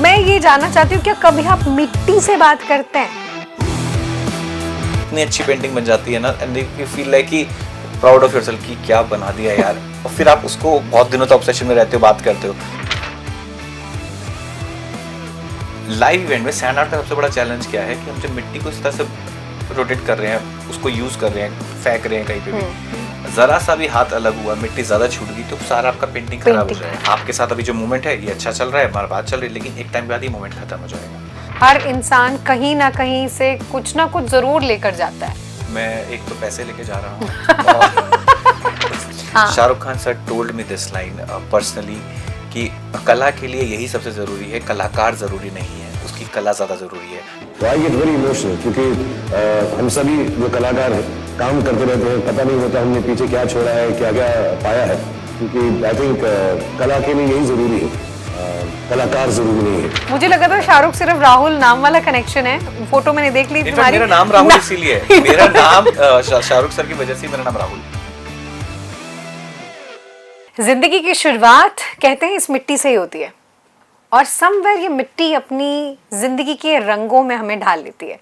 मैं ये जानना चाहती हूँ, क्या कभी आप मिट्टी से बात करते हैं? इतनी अच्छी पेंटिंग बन जाती है ना, एंड यू फील लाइक कि प्राउड ऑफ योरसेल्फ कि क्या बना दिया यार। और फिर आप उसको बहुत दिनों तक ऑब्सेशन में रहते हो, बात करते हो। लाइव इवेंट में सैंड आर्ट का सबसे बड़ा चैलेंज क्या है कि हम जब मिट्टी को इस तरह से रोटेट कर रहे हैं, उसको यूज कर रहे हैं, फेंक रहे हैं कहीं पे भी, जरा सा भी हाथ अलग हुआ, मिट्टी ज्यादा छूट गई तो सारा आपका पेंटिंग खराब हो जाएगा। आपके साथ अभी जो मोमेंट है ये अच्छा चल रहा है, हमारी बात चल रही है, लेकिन एक टाइम बाद ये मोमेंट खत्म हो जाएगा। हर इंसान कहीं ना कहीं से कुछ ना कुछ जरूर लेकर जाता है। मैं एक तो पैसे लेके जा रहा हूँ। Shahrukh Khan sir told me this line personally कि कला के लिए यही सबसे जरूरी है, कलाकार जरूरी नहीं है, उसकी कला ज्यादा जरूरी है। आई गेट वेरी इमोशनल क्योंकि हम सभी जो कलाकार हैं काम करते रहते हैं, पता नहीं होता हमने पीछे क्या छोड़ा है, क्या क्या पाया है, क्योंकि आई थिंक कला के लिए यही जरूरी है, कलाकार जरूरी नहीं है। मुझे लगा था शाहरुख सिर्फ राहुल नाम वाला कनेक्शन है, फोटो मैंने देख ली तुम्हारी। मेरा नाम राहुल इसीलिए है, मेरा नाम शाहरुख सर की वजह से मेरा नाम राहुल। जिंदगी की शुरुआत कहते हैं इस मिट्टी से ही होती है, और समवेयर ये मिट्टी अपनी जिंदगी के रंगों में हमें ढाल लेती है।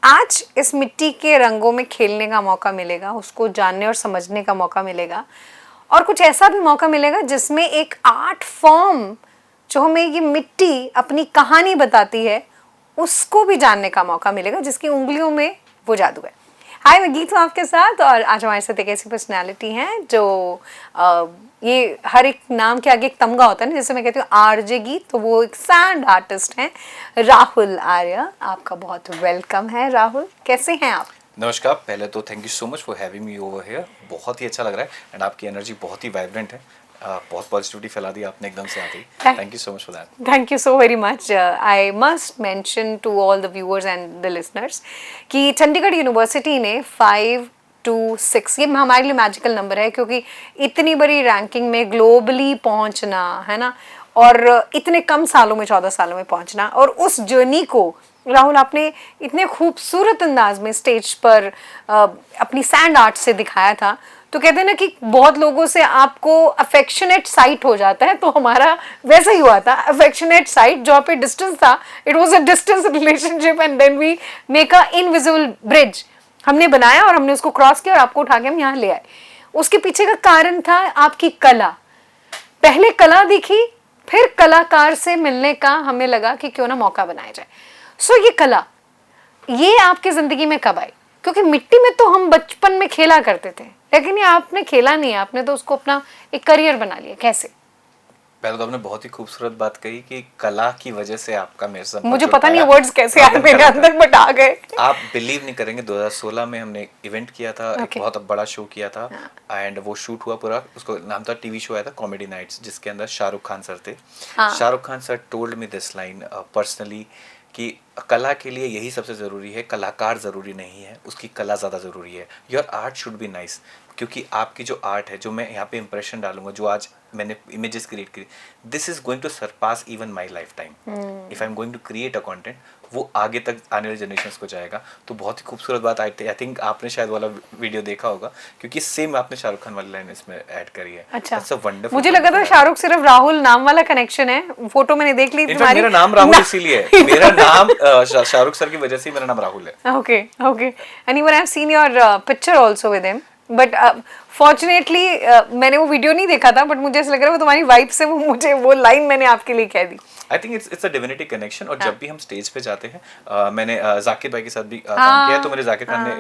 आज इस मिट्टी के रंगों में खेलने का मौका मिलेगा, उसको जानने और समझने का मौका मिलेगा, और कुछ ऐसा भी मौका मिलेगा जिसमें एक आर्ट फॉर्म जो हमें ये मिट्टी अपनी कहानी बताती है उसको भी जानने का मौका मिलेगा, जिसकी उंगलियों में वो जादू है। हाय, मैं गीत हूँ आपके साथ, और आज हमारे साथ एक ऐसी पर्सनैलिटी हैं जो ये हर एक नाम के आगे एक तमगा होता है ना, जैसे मैं कहती हूँ आरजे गीत, तो वो एक सैंड आर्टिस्ट हैं, राहुल आर्या। आपका बहुत वेलकम है राहुल, कैसे हैं आप? नमस्कार, पहले तो thank you so much for having me over here. बहुत ही अच्छा लग रहा है, एंड आपकी एनर्जी बहुत ही वाइब्रेंट है, बहुत पॉजिटिविटी फैला दी आपने एकदम से आते ही। Thank you so much for that. Thank you so very much. I must mention to all the viewers and the listeners कि चंडीगढ़ यूनिवर्सिटी ने 5 to 6, ये हमारे लिए मैजिकल नंबर है, क्योंकि इतनी बड़ी रैंकिंग में ग्लोबली पहुंचना है ना, और इतने कम सालों में 14 सालों में पहुंचना, और उस जर्नी को राहुल आपने इतने खूबसूरत अंदाज में स्टेज पर अपनी सैंड आर्ट से दिखाया था। तो कहते हैं ना कि बहुत लोगों से आपको अफेक्शनेट साइट हो जाता है, तो हमारा वैसा ही हुआ था, अफेक्शनेट साइट जहाँ पे डिस्टेंस था, it was a distance relationship, and then we make a invisible bridge. हमने बनाया और हमने उसको क्रॉस किया और आपको उठा के हम यहाँ ले आए। उसके पीछे का कारण था आपकी कला। पहले कला दिखी, फिर कलाकार से मिलने का हमें लगा कि क्यों ना मौका बनाया जाए। सो ये कला, ये आपकी जिंदगी में कब आई? क्योंकि मिट्टी में तो हम बचपन में खेला करते थे, लेकिन ये आपने खेला नहीं है, आपने तो उसको अपना एक करियर बना लिया। कैसे? पहले तो आपने बहुत ही खूबसूरत बात कही कि कला की वजह से आपका मेरे से मुझे पता नहीं वर्ड्स कैसे आए मेरे अंदर, बट आ गए। आप बिलीव नहीं करेंगे, 2016 में हमने इवेंट किया था, एक बहुत बड़ा शो किया था, एंड वो शूट हुआ पूरा, उसको नाम था, टीवी शो आया था कॉमेडी नाइट्स, जिसके अंदर शाहरुख खान सर थे। Shahrukh Khan sir told me this line personally कि कला के लिए यही सबसे ज़रूरी है, कलाकार ज़रूरी नहीं है, उसकी कला ज़्यादा ज़रूरी है। Your art should be nice, क्योंकि आपकी जो आर्ट है, जो मैं यहाँ पे इंप्रेशन डालूंगा, जो आज मैंने इमेजेस क्रिएट करी, this is going to surpass even my lifetime. If I am going to create a content, वो आगे तक आने वाले जनरेशंस को जाएगा। तो बहुत ही खूबसूरत बात आई थिंक आपने शायद वाला वीडियो देखा होगा, क्योंकि सेम आपने शाहरुख खान वाली लाइन इसमें ऐड करी है। अच्छा, वंडरफुल। मुझे लगा था शाहरुख सिर्फ राहुल नाम वाला कनेक्शन है, फोटो मैंने देख ली तुम्हारी। मेरा नाम राहुल इसीलिए है, मेरा नाम शाहरुख सर की वजह से मेरा नाम राहुल है। Okay okay, and even I have seen your picture also with him, but fortunately मैंने वो वीडियो नहीं देखा था, बट मुझे ऐसा लग रहा है वो तुम्हारी वाइब से मुझे वो लाइन मैंने आपके लिए कह दी। I think it's a divinity connection. और जब भी हम स्टेज पे जाते हैं, मैंने जाकिर भाई के साथ भी काम किया है, तो मेरे जाकिर खान ने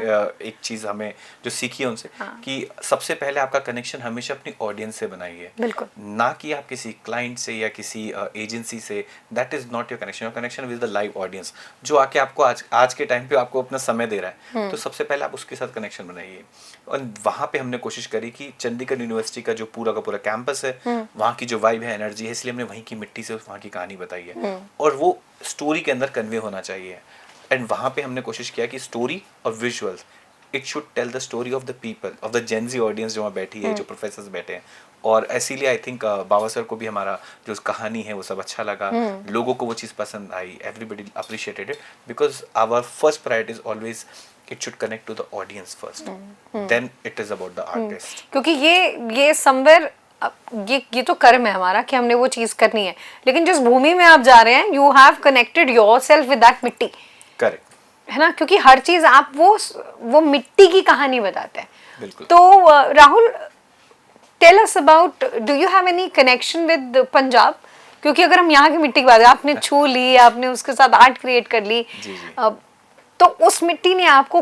एक चीज़ हमें जो सीखी है उनसे, कि सबसे पहले आपका कनेक्शन हमेशा अपनी ऑडियंस से बनाइए, बिल्कुल, ना कि आप किसी क्लाइंट से या किसी एजेंसी से। That is not your connection. Your connection with the live audience, जो आके आपको आज के टाइम पे आपको अपना समय दे रहा है, तो सबसे पहले आप उसके साथ कनेक्शन बनाइए। और वहाँ पे हमने कोशिश करी कि चंडीगढ़ यूनिवर्सिटी का जो पूरा का पूरा कैंपस है, वहाँ की जो वाइब है, एनर्जी है, इसलिए हमने वहीं की मिट्टी से वहाँ की कहानी बताई है, और वो स्टोरी के अंदर कन्वे होना चाहिए। एंड वहाँ पे हमने कोशिश किया कि स्टोरी और visuals, it should tell the story of the people, of the gen Z audience जो वहाँ बैठी है, जो प्रोफेसर्स बैठे हैं। और इसीलिए आई थिंक बाबा सर को भी हमारा जो कहानी है वो सब अच्छा लगा, लोगों को वो चीज़ पसंद आई, everybody appreciated it, because our first priority is always it should connect to the audience first, then it is about the artist. क्योंकि ये somewhere अब ये तो कर्म है हमारा कि हमने वो चीज करनी है, लेकिन जिस भूमि में आप जा रहे हैं you have connected yourself with that मिट्टी, करेक्ट है ना, क्योंकि हर चीज आप वो मिट्टी की कहानी बताते हैं। बिल्कुल। तो Rahul, tell us about, do you have any connection with Punjab? क्योंकि अगर हम यहाँ की मिट्टी की बात है, आपने छू ली, आपने उसके साथ आर्ट क्रिएट कर ली, जी। तो उस मिट्टी ने आपको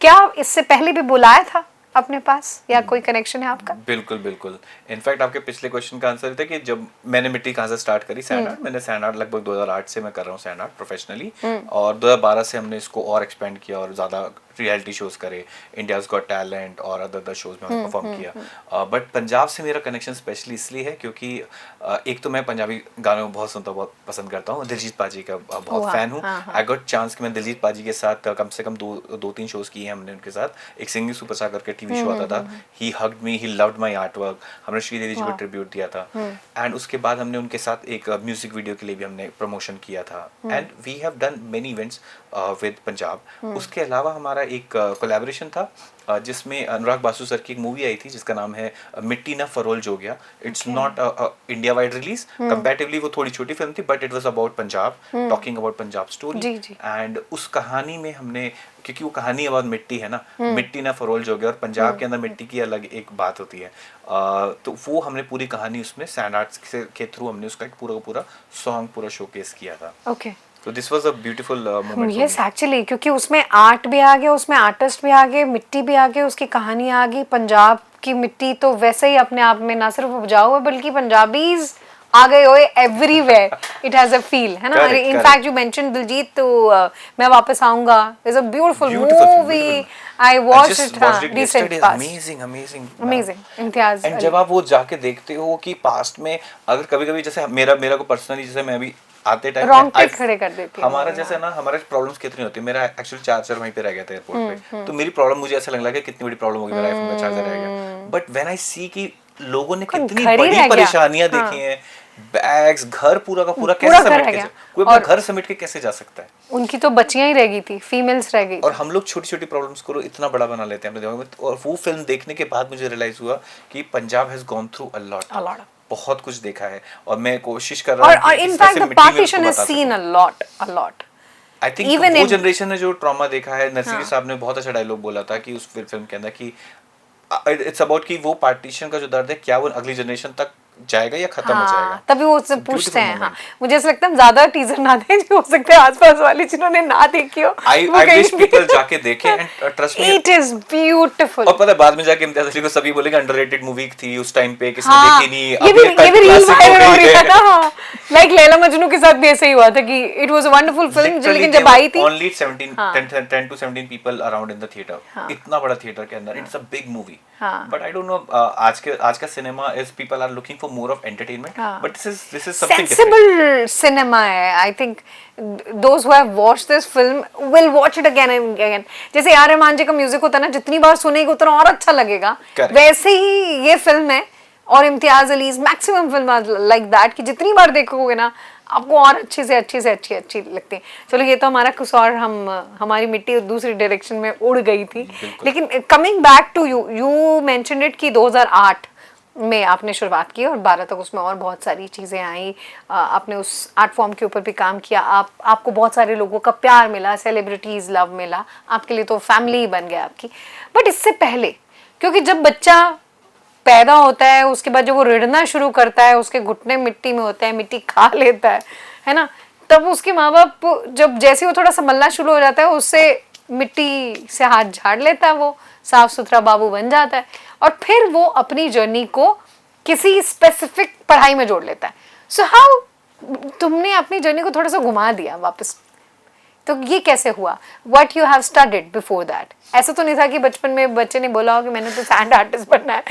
क्या इससे पहले भी बुलाया था अपने पास, या कोई कनेक्शन है आपका? बिल्कुल बिल्कुल। इनफैक्ट आपके पिछले क्वेश्चन का आंसर था कि जब मैंने मिट्टी कहाँ से स्टार्ट करी, सैंड आर्ट। मैंने सैंड आर्ट लगभग 2008 से मैं कर रहा हूँ सैंड आर्ट प्रोफेशनली, और 2012 से हमने इसको और एक्सपेंड किया और ज़्यादा रियलिटी शोज करे, इंडियाज गॉट टैलेंट और अदर शोज में हमने परफॉर्म किया। बट पंजाब से मेरा कनेक्शन स्पेशली इसलिए है क्योंकि एक तो मैं पंजाबी गानों बहुत सुनता हूँ, बहुत पसंद करता हूँ, दिलजीत पाजी का बहुत फैन हूँ। आई गॉट चांस कि मैं दिलजीत पाजी के साथ कम से कम दो तीन शोज किए हैं हमने उनके साथ। एक सिंगिंग सुपरस्टार करके टीवी शो आता था, ही hugged me, he loved my art work, हमने श्रीदेवी जी को ट्रिब्यूट दिया था। एंड उसके बाद हमने उनके साथ एक म्यूजिक वीडियो के लिए भी हमने प्रमोशन किया था, and we have done many events with Punjab. उसके अलावा हमारा एक कोलैबोरेशन था जिसमें अनुराग बासु सर की एक मूवी आई थी जिसका नाम है Mitti Na Pharol Jogiya. It's not India wide release, comparatively वो थोड़ी छोटी फिल्म थी, but it was about Punjab, talking about Punjab story. And उस कहानी में हमने, क्योंकि वो कहानी अबाउट मिट्टी है ना, मिट्टी ना फरोल जोगिया, और पंजाब के अंदर मिट्टी की अलग एक बात होती है, तो वो हमने पूरी कहानी उसमें सैंड आर्ट्स के थ्रू हमने उसका एक पूरा सॉन्ग पूरा शोकेस किया था। ओके, तो this was a beautiful moment. Yes, actually क्योंकि उसमें आर्ट भी आ गया, उसमें आर्टिस्ट भी आ गए, मिट्टी भी आ गई, उसकी कहानी आ गई। पंजाब की मिट्टी तो वैसे ही अपने आप में ना सिर्फ उपजाऊ है, बल्कि पंजाबीज आ गए हुए everywhere, it has a feel, है ना। इनफैक्ट यू मेंशन दिलजीत, तो मैं वापस आऊंगा, it's a beautiful movie, I watched it recent past, amazing Imtiaz. And जब आप वो जाके देखते हो कि पास्ट में अगर कभी-कभी जैसे मेरा को पर्सनली, जैसे मैं अभी आते टाइम रोंगटे खड़े कर देती है हमारा, जैसे ना हमारे प्रॉब्लम्स कितनी होती है। मेरा एक्चुअली चार्जर वहीं पे रह गया था एयरपोर्ट पे, तो मेरी प्रॉब्लम, मुझे ऐसा लगने लगा कि कितनी बड़ी प्रॉब्लम होगी, मेरा आईफोन का चार्जर रह गया। बट व्हेन आई सी कि लोगों ने कितनी बड़ी परेशानियां देखी हैं, बैग्स, घर पूरा का पूरा कैसे समेट के, कोई अपना घर समेट के कैसे जा सकता है। उनकी तो बच्चियां ही रह गई थी, फीमेल्स रह गई, और हम लोग छोटी छोटी प्रॉब्लम्स को इतना बड़ा बना लेते हैं अपने दिमाग में। और वो फिल्म देखने के बाद मुझे रियलाइज हुआ कि Punjab has gone through a lot, बहुत कुछ देखा है, और मैं कोशिश कर रहा हूं, और in fact the partition has seen a lot. I think वो जनरेशन ने जो ट्रॉमा देखा है, नरसिंह साहब ने बहुत अच्छा डायलॉग बोला था कि उस फिल्म के अंदर कि इट्स अबाउट कि वो पार्टीशन का जो दर्द है, क्या वो अगली जनरेशन तक जाएगा या खत्म हो जाएगा। तभी वो उससे पूछते हैं। हाँ, मुझे ऐसा लगता है ज्यादा टीजर ना दें, जो हो सकता है आसपास वाले जिन्होंने ना देखी हो, आई विश पीपल जाके देखें, and trust me it is beautiful. और पता है बाद में जाके इम्तियाज अली को सभी बोलेंगे अंडररेटेड मूवी थी उस टाइम पे, किसी ने देखी नहीं, ये भी रील वायरल हो रही है ना, लाइक लैला मजनू के साथ भी ऐसे ही हुआ था कि it was a wonderful film, लेकिन जब आई थी only 10 to 17 people around in the theatre, इतना बड़ा थिएटर के अंदर, it's a big movie. But I don't know, आज का cinema is, people are looking for more of entertainment, but this is something sensible cinema है। I think those who have watched this film will watch it again and again. जैसे आर रहमान जी का music होता है ना, जितनी बार सुनेगी उतना और अच्छा लगेगा, वैसे ही ये फिल्म है। और Imtiaz Ali maximum film like that कि जितनी बार देखोगे ना आपको और अच्छी लगती है। चलो ये तो हमारा कुछ और, हमारी मिट्टी दूसरी डायरेक्शन में उड़ गई थी। लेकिन coming back to you mentioned it कि 2008 में आपने शुरुआत की और 12 तक उसमें और बहुत सारी चीज़ें आई। आपने उस आर्ट फॉर्म के ऊपर भी काम किया, आपको बहुत सारे लोगों का प्यार मिला, सेलिब्रिटीज़ लव मिला, आपके लिए तो फैमिली ही बन गया आपकी। बट इससे पहले, क्योंकि जब बच्चा पैदा होता है, उसके बाद जब वो रिड़ना शुरू करता है, उसके घुटने मिट्टी में होते हैं, मिट्टी खा लेता है ना, तब उसके माँ बाप जब जैसे वो थोड़ा संभलना शुरू हो जाता है, उससे मिट्टी से हाथ झाड़ लेता है, वो साफ सुथरा बाबू बन जाता है, और फिर वो अपनी जर्नी को किसी स्पेसिफिक पढ़ाई में जोड़ लेता है। सो हाउ तुमने अपनी जर्नी को थोड़ा सा घुमा दिया वापस, तो ये कैसे हुआ? What you have studied before that? ऐसा तो नहीं था कि बचपन में बच्चे ने बोला हो कि मैंने तो सैंड आर्टिस्ट बनना है,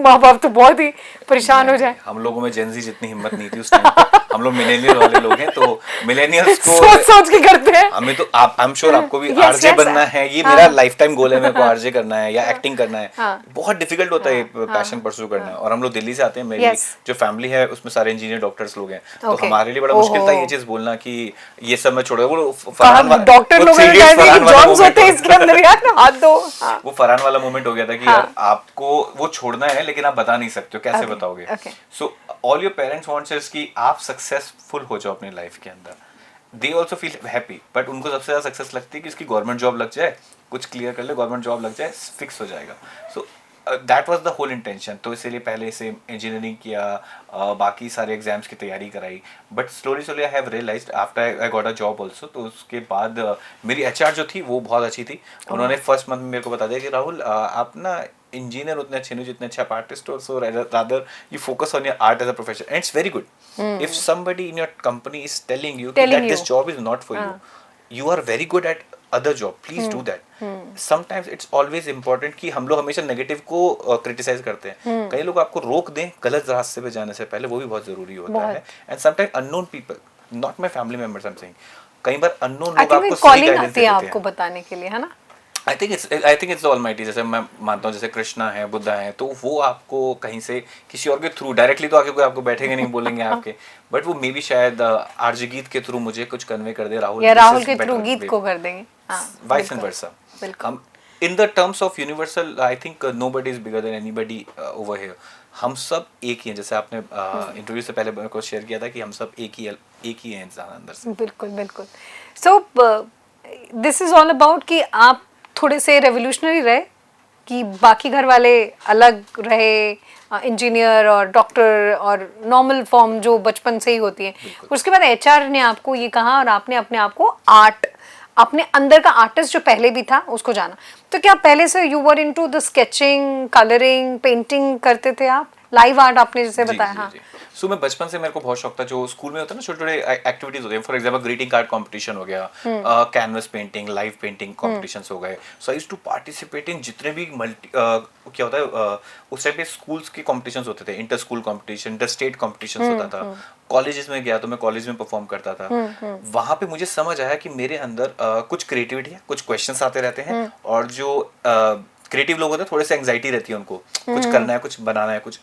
माँ बाप तो बहुत ही परेशान हो जाए। हम लोगों में जेंजी जितनी हिम्मत नहीं थी उस टाइम पे। हम लोग मिलेनियल वाले लोग हैं, तो मिलेनियल्स को सोच के करते हैं। हमें तो आप, आई एम श्योर आपको भी Yes, आरजे yes, बनना है, ये मेरा लाइफ टाइम गोल है, मेरे को आरजे करना है या एक्टिंग करना है। बहुत डिफिकल्ट होता है पैशन परस्यू करना, और हम लोग दिल्ली से आते हैं, मेरी Yes. जो फैमिली है उसमें सारे इंजीनियर डॉक्टर्स लोग हैं, तो Okay. हमारे लिए बड़ा मुश्किल था ये ओहो। चीज बोलना कि ये सब मैं छोड़ दूं। वो डॉक्टर लोगों ने कहा था कि जॉन्स होते हैं इसके अंदर यार, हाथ दो। हाँ। वो फरहान वाला मोमेंट हो गया था कि यार आपको वो छोड़ना है लेकिन आप बता नहीं सकते हो, कैसे बताओगे। okay. So all your parents wants is कि आप सक्सेसफुल हो जाओ अपनी लाइफ के अंदर, they also feel happy, but उनको सबसे ज्यादा सक्सेस लगती है कि इसकी गवर्नमेंट जॉब लग जाए, कुछ क्लियर कर ले, गवर्नमेंट जॉब लग जाए, फिक्स हो जाएगा। So that was the whole intention. तो इसीलिए पहले से इंजीनियरिंग किया, बाकी सारे एग्जाम्स की तैयारी कराई, but slowly slowly I have realised after I got a job also. तो उसके बाद मेरी एचआर जो थी वो बहुत अच्छी थी, उन्होंने फर्स्ट मंथ में मेरे को बता दिया कि राहुल आप ना इंजीनियर उतने अच्छे नहीं जितने अच्छे आप आर्टिस्ट हो, so rather you focus on your art as a profession, and it's very good if somebody in your company is telling you that this job is not for you, you are very good at other job, please do that. Sometimes it's always important कि हम लोग हमेशा negative को criticise करते हैं, कई लोग आपको रोक दें गलत रास्ते पे जाने से पहले, वो भी बहुत जरूरी होता है। And sometime unknown people, not my family members, I am saying, कई बार अननोन लोग आपको सही कॉलिंग गाइडेंस आती है देते आपको हैं। बताने के लिए, है ना? आई थिंक इट्स ऑलमाइटी, जैसे मैं मानता हूँ जैसे कृष्णा है, बुद्धा है, तो वो आपको कहीं से किसी और के थ्रू डायरेक्टली तो आके कोई आपको बैठेंगे नहीं, बोलेंगे आपके, बट वो मे बी शायद आरजे गीत के थ्रू मुझे कुछ कन्वे कर दे, राहुल या this राहुल is के better थ्रू way. गीत को कर देंगे। हाँ, Vice and बिल्कुल, versa. बिल्कुल। हम in the terms of universal, I think nobody is bigger than anybody over here. हम सब एक ही हैं, जैसे आपने इंटरव्यू से पहले मेरे को शेयर किया था कि हम सब एक ही हैं इंसान अंदर से। बिल्कुल बिल्कुल। So this is all about कि आप थोड़े से रेवोल्यूशनरी रहे, कि बाकी घर वाले अलग रहे, इंजीनियर और डॉक्टर और नॉर्मल फॉर्म जो बचपन से ही होती है। उसके बाद एचआर ने आपको ये कहा और आपने अपने आप को आर्ट, अपने अंदर का आर्टिस्ट जो पहले भी था उसको जाना। तो क्या पहले से you were into the sketching, colouring, painting करते थे आप? लाइव आर्ट आपने जैसे बताया। हाँ, सो मैं बचपन से, मेरे को बहुत शौक था, जो स्कूल में होता है ना छोटे छोटे एक्टिविटीज होते हैं, for example greeting card competition हो गया, canvas painting, live painting competitions हो गए। So I used to participate in जितने भी क्या होता है उस टाइम पे स्कूल्स के कॉम्पिटिशन्स होते थे, inter school competition, inter state competitions होता था। कॉलेजेस में गया तो मैं कॉलेज में परफॉर्म करता था। वहां पे मुझे समझ आया कि मेरे अंदर कुछ क्रिएटिविटी है, कुछ क्वेश्चंस आते रहते हैं, और जो क्रिएटिव लोग होते हैं थोड़े से एंग्जाइटी रहती है उनको, कुछ करना है, कुछ बनाना है, कुछ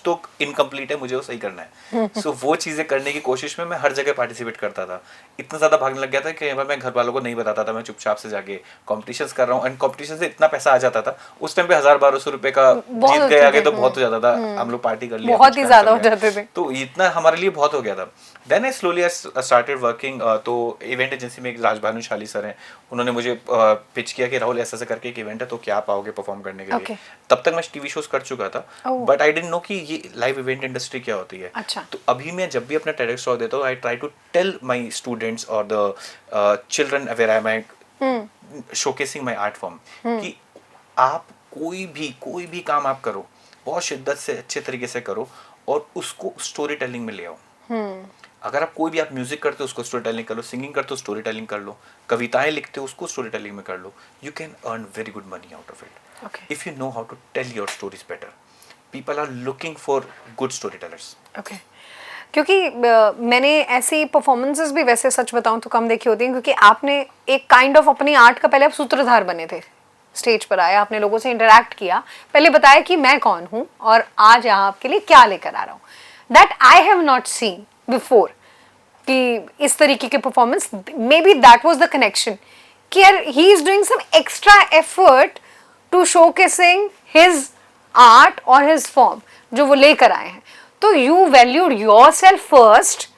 तो इनकम्प्लीट है, मुझे वो सही करना है। सो वो चीजें करने की कोशिश में मैं हर जगह पार्टिसिपेट करता था। इतना ज्यादा भागने लग गया था कि मैं घर वालों को नहीं बताता था, मैं चुपचाप से जाके कॉम्पिटिशंस कर रहा हूँ, एंड कॉम्पिटिशन से इतना पैसा आ जाता था उस टाइम पे, 1000-1200 रुपए का जीत गए आगे तो बहुत हो जाता था, हम लोग पार्टी कर लिया, बहुत ही ज्यादा हो जाते थे, तो इतना हमारे लिए बहुत हो गया था। Then I slowly started working. तो इवेंट एजेंसी में एक राजभानु शाली सर हैं, उन्होंने मुझे पिच किया कि राहुल ऐसा करके एक इवेंट है, तो क्या आप आओगे परफॉर्म करने के लिए? तब तक मैं टीवी शोज कर चुका था, बट आई डिडंट नो कि ये लाइव इवेंट इंडस्ट्री क्या होती है। अच्छा। तो अभी मैं जब भी अपना TEDx टॉक देता हूँ, I try to tell my students और the children where I am showcasing my art form कि आप कोई भी काम आप करो, बहुत शिद्दत से अच्छे तरीके से करो, और उसको स्टोरी टेलिंग में ले आओ। अगर आप कोई भी, आप म्यूजिक करते हो उसको स्टोरी टेलिंग कर लो, सिंगिंग करते हो स्टोरी टेलिंग कर लो, कविताएं लिखते हो उसको स्टोरी टेलिंग में कर लो, you can earn very good money out of it if you know how to tell your stories better. People are looking for good story tellers. Okay, क्योंकि मैंने ऐसी परफॉर्मेंसेस भी वैसे सच बताऊं तो कम देखी होती हैं, क्योंकि आपने एक काइंड ऑफ अपनी आर्ट का पहले आप सूत्रधार बने थे, स्टेज पर आए, आपने लोगों से इंटरैक्ट किया, पहले बताया कि मैं कौन हूं और आज यहाँ आपके लिए क्या लेकर आ रहा हूँ। That I have not seen before, कि इस तरीके के performance, maybe that was the connection, कि यार he is doing some extra effort to showcasing his art और हिज फॉर्म जो वो लेकर आए हैं। तो यू वैल्यूड योरसेल्फ फर्स्ट,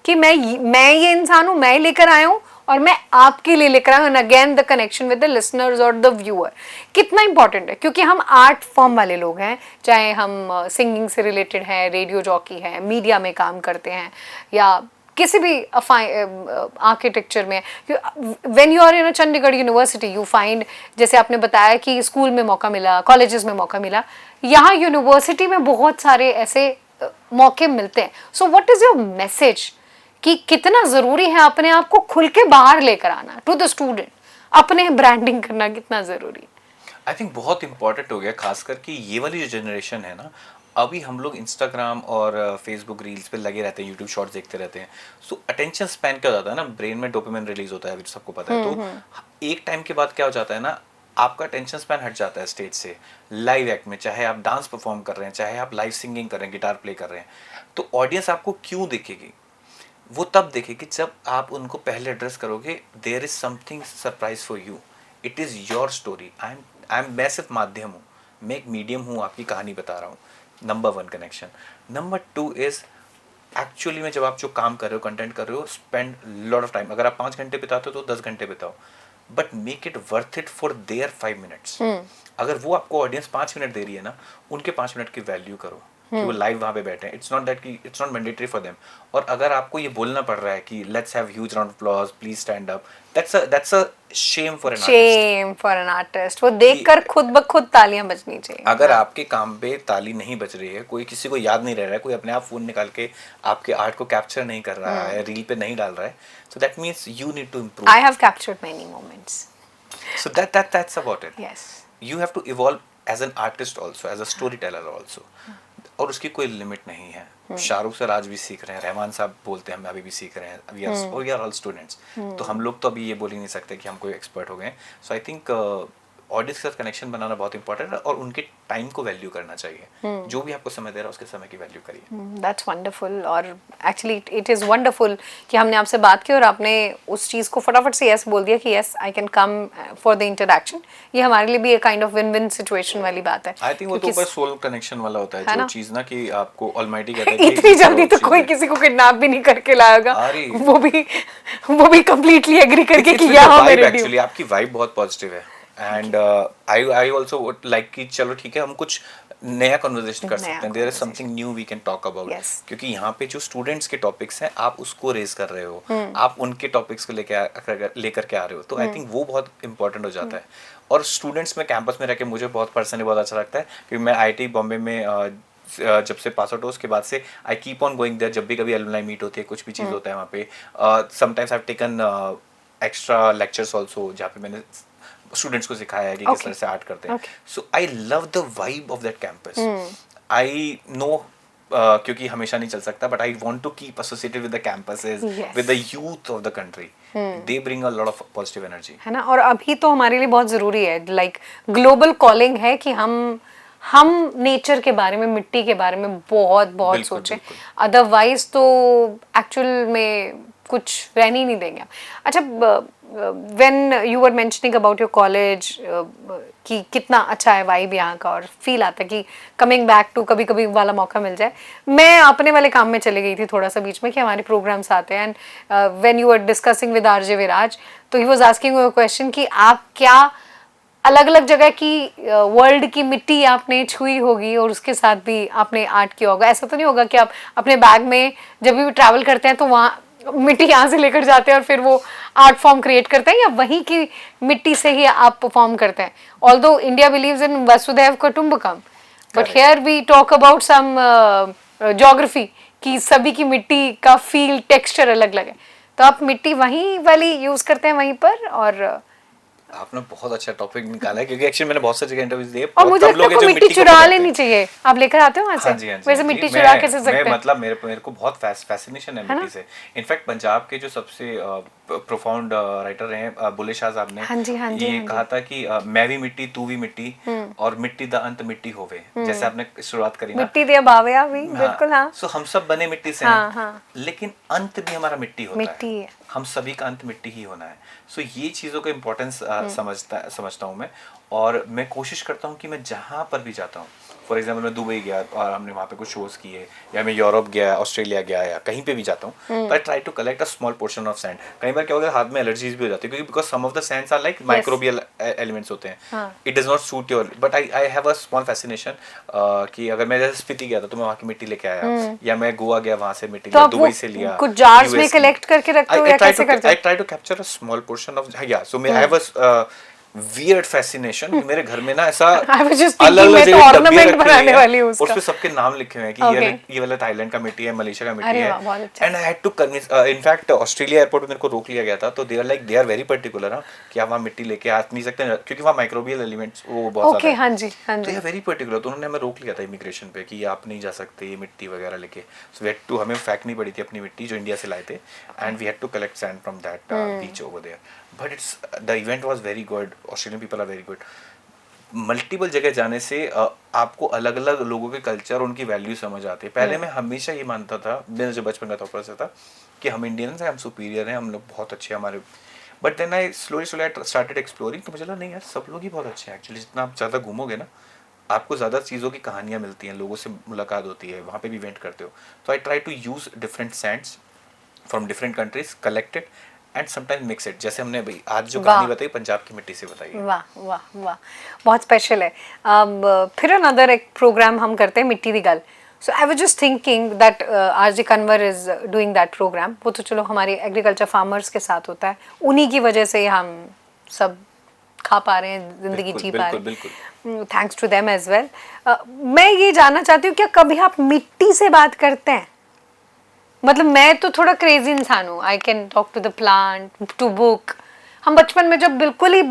कि मैं ये इंसान हूं, मैं लेकर आया हूं और मैं आपके लिए लेकर आया हूं, and again the connection with the listeners और द व्यूअर कितना इंपॉर्टेंट है, क्योंकि हम आर्ट फॉर्म वाले लोग हैं, चाहे हम सिंगिंग से रिलेटेड हैं, रेडियो जॉकी हैं, मीडिया में काम करते हैं, या किसी भी आर्किटेक्चर में। When you are in a Chandigarh university you find, जैसे आपने बताया कि स्कूल में मौका मिला, कॉलेजेस में मौका मिला, यहाँ यूनिवर्सिटी में बहुत सारे ऐसे मौके मिलते हैं। So what is your message, कि कितना ज़रूरी है अपने आप को खुल के बाहर लेकर आना टू द स्टूडेंट, अपने ब्रांडिंग करना कितना ज़रूरी है? आई थिंक बहुत इंपॉर्टेंट हो गया, खासकर कि ये वाली जो जनरेशन है ना, अभी हम लोग इंस्टाग्राम और फेसबुक रील्स पे लगे रहते हैं, यूट्यूब शॉर्ट्स देखते रहते हैं। सो अटेंशन स्पैन क्या हो जाता है ना, ब्रेन में डोपामिन रिलीज होता है, अभी सबको पता है। तो एक टाइम के बाद क्या हो जाता है ना, आपका अटेंशन स्पैन हट जाता है स्टेज से। लाइव एक्ट में चाहे आप डांस परफॉर्म कर रहे हैं, चाहे आप लाइव सिंगिंग कर रहे हैं, गिटार प्ले कर रहे हैं, तो ऑडियंस आपको क्यों देखेगी? वो तब देखेगी जब आप उनको पहले एड्रेस करोगे, there is something surprise for you, it is your story. मैं सिर्फ माध्यम हूँ, मैं एक मीडियम हूँ, आपकी कहानी बता रहा हूँ। Number one connection. Number two is actually में जब आप जो काम कर रहे हो, कंटेंट कर रहे हो, स्पेंड लॉट ऑफ टाइम। अगर आप 5 घंटे बिताते हो तो 10 घंटे बिताओ, but make it worth it for their 5 minutes. अगर वो आपको ऑडियंस 5 मिनट दे रही है ना, उनके 5 मिनट की वैल्यू करो कि वो लाइव वहाँ पे बैठे हैं। इट्स नॉट दैट कि it's not mandatory for them. और अगर आपको ये बोलना पड़ रहा है कि let's have huge round of applause, please stand up, that's a shame for an artist. Shem for an artist. वो देखकर खुद ब खुद तालियां बजनी चाहिए। अगर आपके काम पे ताली नहीं बज रही है, कोई किसी को याद नहीं रह रहा है, कोई अपने आप फोन निकाल के आपके आर्ट को कैप्चर नहीं कर रहा है, रील पे नहीं डाल रहा है, so that means you need to improve. I have captured many moments. So that's about it. Yes. You have to evolve as an artist also, as a storyteller also. और उसकी कोई लिमिट नहीं है। शाहरुख सर आज भी सीख रहे हैं, रहमान साहब बोलते हैं हम अभी भी सीख रहे हैं, वी आर ऑल स्टूडेंट्स। तो हम लोग तो अभी ये बोल ही नहीं सकते कि हम कोई एक्सपर्ट हो गए। सो आई थिंक ऑडियंस के साथ कनेक्शन बनाना बहुत इंपॉर्टेंट है, और उनके टाइम को वैल्यू करना चाहिए। जो भी आपको समय दे रहा है उसके समय की वैल्यू करिए। That's wonderful. और एक्चुअली इट इज़ वंडरफुल कि हमने आपसे बात की और आपने उस चीज़ को फटाफट से यस बोल दिया कि yes I can come for the interaction. ये हमारे लिए भी एक kind of win win situation वाली बात है। आई थिंक वो तो बस सोल कनेक्शन वाला होता है, जो चीज़ ना कि आपको ऑलमाइटी कहता है कि इतनी जल्दी तो कोई किसी को किडनैप भी नहीं करके लाएगा, वो भी कंप्लीटली एग्री करके कि यहाँ मेरे एक्चुअली आपकी वाइब बहुत पॉजिटिव है। And I also would like कि चलो ठीक है, हम कुछ नया कन्वर्सेशन कर सकते हैं, there is something new we can talk about. क्योंकि यहाँ पे जो स्टूडेंट्स के टॉपिक्स हैं आप उसको रेज कर रहे हो, आप उनके टॉपिक्स को लेकर के आ रहे हो, तो आई थिंक वो बहुत इंपॉर्टेंट हो जाता है। और स्टूडेंट्स में कैंपस में रह के मुझे बहुत पर्सनली बहुत अच्छा लगता है, क्योंकि मैं IIT बॉम्बे में जब से पास आउट हो उसके बाद से I keep on going there. जब भी कभी एलुमनाई मीट होती है, कुछ भी चीज़ होता है वहाँ पे, sometimes I have taken extra lectures also, जहाँ पे मैंने स्टूडेंट्स को सिखाया है कि किस तरह से आर्ट करते हैं। So I love the vibe of that campus. I know क्योंकि हमेशा नहीं चल सकता, but I want to keep associated with the campuses, with the youth of the country. They bring a lot of positive energy, है ना। और अभी तो हमारे लिए बहुत जरूरी है, लाइक ग्लोबल कॉलिंग है कि हम नेचर के बारे में, मिट्टी के बारे में बहुत सोचें, अदरवाइज तो एक्चुअल में कुछ रहने ही नहीं देंगे। अच्छा, when you were mentioning about your college कि कितना अच्छा है वाइब यहाँ का, और फील आता है कि कमिंग बैक टू कभी कभी वाला मौका मिल जाए। मैं अपने वाले काम में चली गई थी थोड़ा सा बीच में कि हमारे प्रोग्राम्स आते हैं, and when you were discussing with RJ विराज, तो he was asking you a question कि आप क्या अलग अलग जगह की वर्ल्ड की मिट्टी आपने छुई होगी और उसके साथ भी आपने आर्ट किया होगा। ऐसा तो नहीं होगा कि आप अपने बैग में जब भी ट्रैवल करते हैं तो वहाँ मिट्टी यहाँ से लेकर जाते हैं और फिर वो आर्ट फॉर्म क्रिएट करते हैं, या वहीं की मिट्टी से ही आप परफॉर्म करते हैं? ऑल्दो इंडिया बिलीव्स इन वसुधैव कुटुंबकम, but here we talk about some geography कि सभी की मिट्टी का फील, टेक्सचर अलग अलग है। तो आप मिट्टी वहीं वाली यूज करते हैं वहीं पर? और आपने बहुत अच्छा टॉपिक निकाला है, क्योंकि एक्चुअली मैंने बहुत सारी जगह इंटरव्यूज दिए, और मुझे लगता है को मिट्टी चुरा लेनी चाहिए। आप लेकर आते हो वहाँ से? वैसे मिट्टी चुरा कैसे सकते हैं? मतलब मेरे को बहुत फैसिनेशन है मिट्टी से। इनफैक्ट पंजाब के जो सबसे प्रोफाउंड राइटर रहे हैं बुल्ले शाह साहब ने ये कहा था कि मैं भी मिट्टी तू भी मिट्टी, और मिट्टी द अंत मिट्टी होवे, जैसे आपने शुरुआत करी ना, मिट्टी दिया भावया भी, बिल्कुल। हाँ, सो हम सब बने मिट्टी से हैं, लेकिन अंत भी हमारा मिट्टी होता है, हम सभी का अंत मिट्टी ही होना है। सो ये चीज़ों का इम्पोर्टेंस समझता हूँ मैं, और मैं कोशिश करता हूँ कि मैं जहाँ पर भी जाता हूँ, फॉर एग्जाम्पल मैं दुबई गया और हमने वहाँ पे कुछ शोज़ किए, या मैं यूरोप गया, ऑस्ट्रेलिया गया, या कहीं पे भी जाता हूँ, तो I try to collect a small portion of sand. कई बार क्या होता है, हाथ में एलर्जीज भी हो जाती है, क्योंकि because some of the sands are like microbial elements होते हैं, it does not suit your, but I have a small fascination कि अगर मैं जैसे स्पीति गया था तो मैं वहाँ की मिट्टी लेके आया, या मैं गोवा गया वहाँ से मिट्टी लिया, दुबई से लिया, कुछ जार्स में कलेक्ट करके रखते हो या कैसे करते हो? I try to capture a small portion of, yeah, so I have a weird fascination कि मेरे घर में ना ऐसा I was just thinking, अलग अलग मैं तो जगह ornament डब्बियां रखी बनाने हुई वाली हूँ हैं उसका। उस पे सबके नाम लिखे हुए हैं कि Okay. ये वाला थाईलैंड का मिट्टी है, मलेशिया का मिट्टी अरे है। वाह, बहुत अच्छा। And I had to convince, in fact Australia airport पे मेरे को रोक लिया गया था, तो दे आर वेरी पर्टिकुलर कि आप वहाँ मिट्टी लेके आ नहीं सकते क्योंकि वहाँ माइक्रोबियल एलिमेंट्स वो बहुत ओके, ज्यादा हाँ है। जी, हाँ तो जी। ये वेरी पर्टिकुलर, तो उन्होंने हमें रोक लिया था इमिग्रेशन पे कि आप नहीं जा सकते ये मिट्टी वगैरह लेके। सो वी हैड टू, हमें फेंकनी पड़ी थी अपनी मिट्टी जो इंडिया से लाए थे, and we had to collect sand from that beach over there. But it's the event was very good, Australian people are very good. Multiple जगह जाने से आपको अलग अलग लोगों के कल्चर, उनकी वैल्यू समझ आती है। पहले मैं हमेशा ये मानता था, मेरा जो बचपन का थॉट से था कि हम इंडियंस हैं, हम सुपीरियर हैं, हम लोग बहुत अच्छे हैं हमारे। But then I slowly started exploring, तो मुझे लगा नहीं यार, सब लोग ही बहुत अच्छे हैं एक्चुअली। जितना आप ज़्यादा घूमोगे ना, आपको ज़्यादा चीज़ों की कहानियाँ मिलती हैं, लोगों से मुलाकात होती है, वहाँ पे भी इवेंट करते हो। तो I try to use different sands from different countries, collected and sometime mix it. जैसे हमने भाई आज जो वाह। कहानी बताई पंजाब की मिट्टी से बताई है। वाह वाह वाह, बहुत स्पेशल है। अब फिर अनदर एक प्रोग्राम हम करते हैं Mitti Di Gal. So I was just thinking that RJ Kanwar is doing that program. वो तो चलो हमारे एग्रीकल्चर फार्मर्स के साथ होता है, उन्हीं की वजह से हम सब खा पा रहे हैं, जिंदगी बिल्कुल, जी पा रहे बिल्कुल, हैं, thanks to them as well. मैं ये जानना चाहती हूँ, क्या कभी आप मिट्टी से बात करते हैं? मतलब मैं तो थोड़ा क्रेजी इंसान हूँ, I can talk to the plant, to book. हम बचपन में जब बिल्कुल ही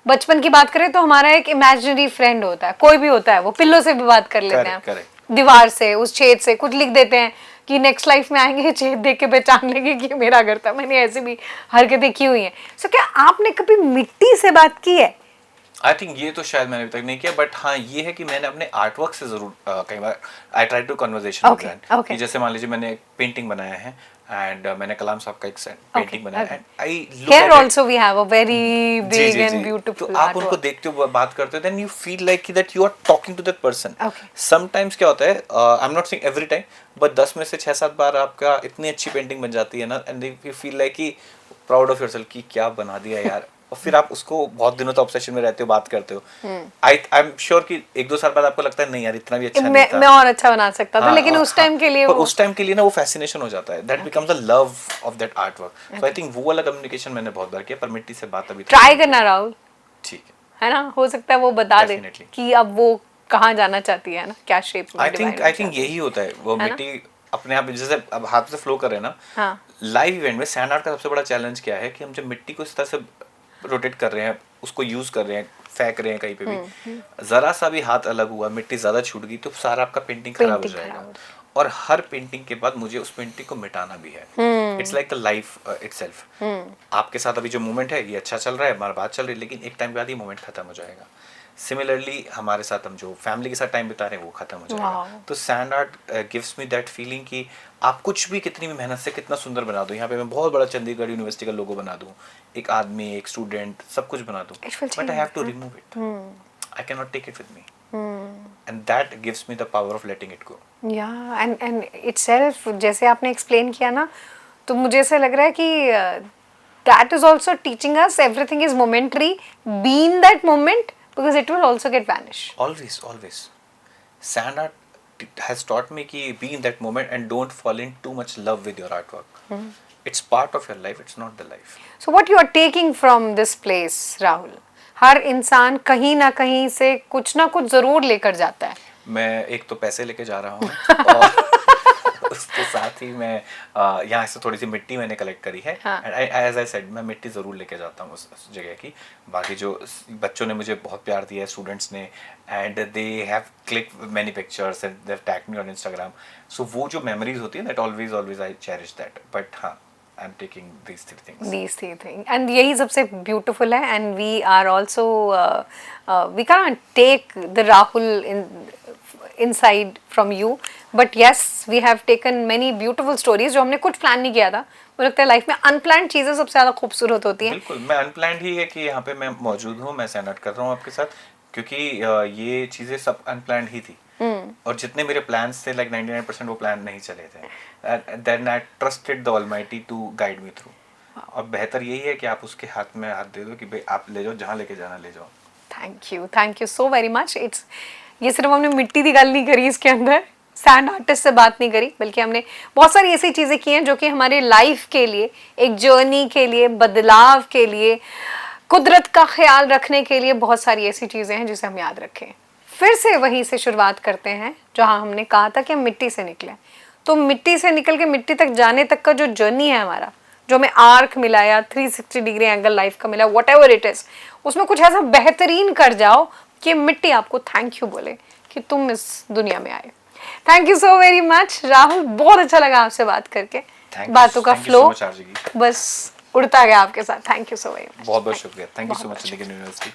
बचपन की बात करें तो हमारा एक इमेजिनरी फ्रेंड होता है, कोई भी होता है, वो पिल्लो से भी बात कर लेते हैं, Correct. दीवार से, उस छेद से कुछ लिख देते हैं कि नेक्स्ट लाइफ में आएंगे छेद देख के पहचान लेंगे कि ये मेरा घर था। मैंने ऐसी भी हरकतें की हुई हैं। सो क्या आपने कभी मिट्टी से बात की है? आई थिंक ये तो शायद मैंने अभी तक नहीं किया, बट हाँ ये है कि मैंने अपने आर्ट वर्क से जरूर कई बार I try to conversation with Okay, them. okay. कि जैसे मान लीजिए मैंने एक पेंटिंग बनाया है, एंड मैंने कलाम साहब का एक पेंटिंग बनाया, okay. And I look Here at it. also we have a very big जी, and जी। beautiful तो आप उनको artwork. देखते हो, बात करते हो, then you feel like that you are talking to that person. Okay. Sometimes क्या होता है, I am not saying every time, but 10 में से 6-7 बार आपका इतनी अच्छी पेंटिंग बन जाती है ना, एंड यू फील लाइक कि प्राउड ऑफ योरसेल्फ कि क्या बना दिया यार। और फिर आप उसको बहुत दिनों तक ऑब्सेशन में रहते हो, बात करते हो। आई एम श्योर कि 1-2 साल बाद आपको लगता है नहीं यार इतना भी अच्छा नहीं था, मैं और अच्छा बना सकता था, हाँ, लेकिन और उस टाइम के लिए पर वो उस टाइम के लिए ना वो फैसिनेशन हो जाता है, that becomes the love of that art work. So I think वो वाला कम्युनिकेशन मैंने बहुत बार किया, पर मिट्टी से बात अभी तक ट्राई नहीं की। करना राहुल, ठीक है। है ना? हो सकता है वो बता दे Definitely. कि अब वो कहाँ जाना चाहती है ना, क्या शेप में आई divide थिंक होना यही चाहती होता है, वो है ना? मिट्टी अपने आप जैसे अब हाथ से फ्लो कर रहे हैं ना। हाँ। लाइव इवेंट में सैंड आर्ट का सबसे बड़ा चैलेंज क्या है कि हम जब मिट्टी को इस तरह से रोटेट कर रहे हैं, उसको यूज कर रहे हैं, फेंक रहे हैं कहीं पे भी, जरा सा भी हाथ अलग हुआ, मिट्टी ज्यादा छूट गई तो सारा आपका पेंटिंग खराब हो Painting जाएगा। खराब हो और हर पेंटिंग के बाद मुझे उस पेंटिंग को मिटाना भी है। It's like the life itself. आपके साथ अभी जो मोमेंट है ये अच्छा चल रहा है, हमारी बात चल रही है, लेकिन एक टाइम के बाद ये मोमेंट खत्म हो जाएगा। सिमिलरली हमारे साथ हम जो फैमिली के साथ टाइम बिता रहे हैं वो खत्म हो जाएगा। Wow. तो sand art gives me that feeling कि आप कुछ भी कितनी भी मेहनत से कितना सुंदर बना दो। यहाँ पे मैं बहुत बड़ा चंडीगढ़ यूनिवर्सिटी का लोगो बना दूँ, एक आदमी, एक स्टूडेंट, सब कुछ बना दूँ, It will but I have to change, remove it. I can not take it with me, and that gives me the power of letting it go. या एंड इटसेल्फ जैसे आपने एक्सप्लेन किया ना, तो मुझे ऐसा लग रहा है कि that is also teaching us everything is momentary, be in that moment because it will also get vanish. Always. Sand art has taught me कि be in that moment and don't fall in too much love with your artwork. It's part of your life, it's not the life. So what you are taking from this place, Rahul? हर इंसान कहीं ना कहीं से कुछ ना कुछ जरूर लेकर जाता है। मैं एक तो पैसे लेके जा रहा हूँ और उसके साथ ही मैं यहाँ से थोड़ी सी मिट्टी मैंने कलेक्ट करी है, एंड एज आई सेड मैं मिट्टी ज़रूर लेके जाता हूँ उस जगह की। बाकी जो बच्चों ने मुझे बहुत प्यार दिया है, स्टूडेंट्स ने, and they have click many pictures and they have tagged me on Instagram. So वो जो मेमोरीज होती है that always I cherish that. But हाँ, I am taking these three things. And यही सबसे beautiful है, and we are also we can't take the Rahul inside from you, but yes we have taken many beautiful stories जो हमने कुछ plan नहीं किया था। मुझे लगता है लाइफ में अनप्लान्ड चीजें सबसे ज्यादा खूबसूरत होती हैं। बिल्कुल, मैं अनप्लान्ड ही है कि यहाँ पे मैं मौजूद हूँ, मैं सैंड आर्ट कर रहा हूँ आपके साथ, क्योंकि ये चीज़ें सब अनप्लान्ड ही थी। और जितने मेरे प्लान्स थे, लाइक 99% वो प्लान नहीं चले थे। Then I trusted the almighty to guide me through. और बेहतर यही है कि आप उसके हाथ में हाथ दे दो कि भाई आप ले जाओ, जहाँ लेके जाना ले जाओ। Thank you so very much. It's ये सिर्फ हमने मिट्टी की गल नहीं करी, इसके अंदर सैंड आर्टिस्ट से बात नहीं करी, बल्कि हमने बहुत सारी ऐसी चीज़ें की हैं जो कि हमारे लाइफ के लिए, एक जर्नी के लिए, बदलाव के लिए कुदरत का ख्याल रखने के लिए बहुत सारी ऐसी चीज़ें हैं जिसे हम याद रखें। फिर से वहीं से शुरुआत करते हैं जहां हमने कहा था कि हम मिट्टी से निकले। तो मिट्टी से निकल के मिट्टी तक जाने तक का जो जर्नी है हमारा, जो हमें आर्क मिला या 360 डिग्री एंगल लाइफ का मिला, वट एवर इट इज़, उसमें कुछ ऐसा बेहतरीन कर जाओ कि मिट्टी आपको थैंक यू बोले कि तुम इस दुनिया में आए। Thank you so very much Rahul, बहुत अच्छा लगा आपसे बात करके। बातों का फ्लो बस उड़ता गया आपके साथ। Thank you so very much. बहुत बहुत शुक्रिया। Thank you so much Chandigarh university.